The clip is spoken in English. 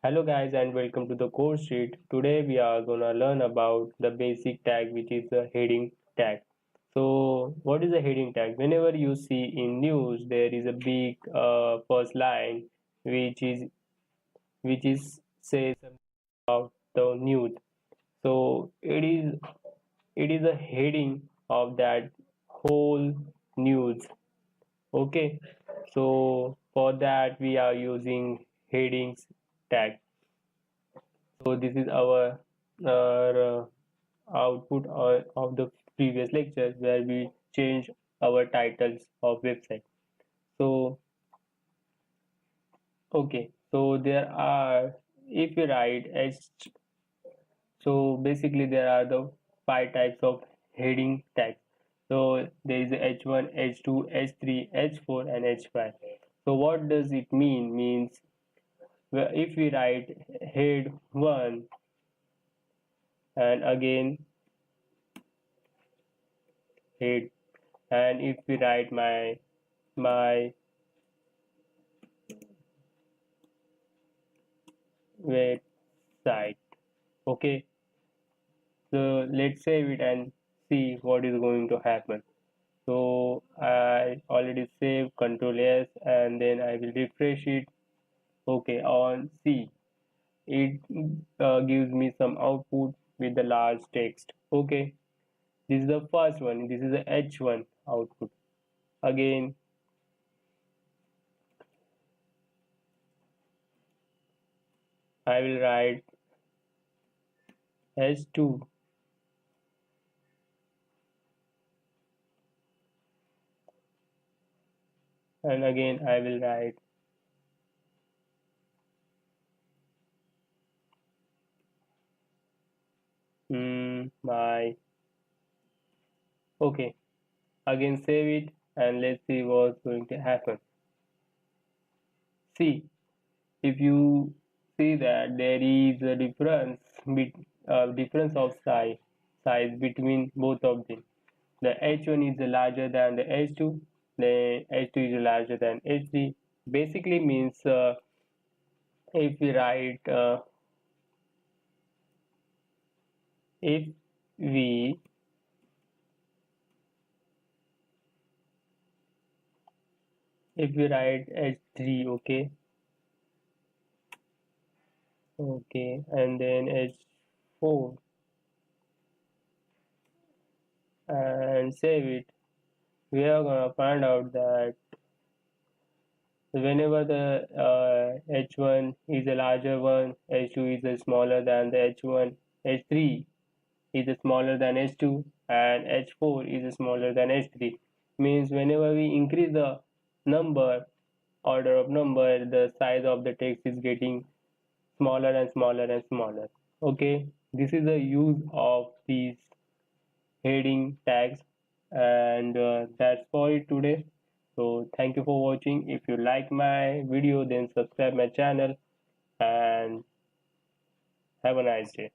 Hello guys and welcome to the course sheet. Today we are gonna learn about the basic tag which is the heading tag. So what is a heading tag? Whenever you see in news there is a big first line which is which is says about the news. So it is a heading of that whole news. Okay. So for that we are using headings tag. So this is our output of the previous lecture where we change our titles of website. So okay, so there are if you write H, so basically there are the five types of heading tags. So there is H1, H2, H3, H4, and H5. So what does it mean? Means if we write head 1 and again head, and if we write my website. Okay, so let's save it and see what is going to happen. So I already saved, Control S, and then I will refresh it. Okay, on C it gives me some output with the large text. Okay, this is the first one, this is the H1 output. Again I will write H2, and again I will write my. Okay, again save it and let's see what's going to happen. See, if you see that there is a difference of size between both of them. The H1 is larger than the H2, the H2 is larger than H3. Basically means if we write if we write H3, okay, and then H4 and save it, we are gonna find out that whenever the H1 is a larger one, H2 is a smaller than the H1, H3 is a smaller than H2, and H4 is a smaller than H3. Means whenever we increase the number, order of number, the size of the text is getting smaller and smaller and smaller. Okay, this is the use of these heading tags, and that's for it today. So thank you for watching. If you like my video then subscribe my channel and have a nice day.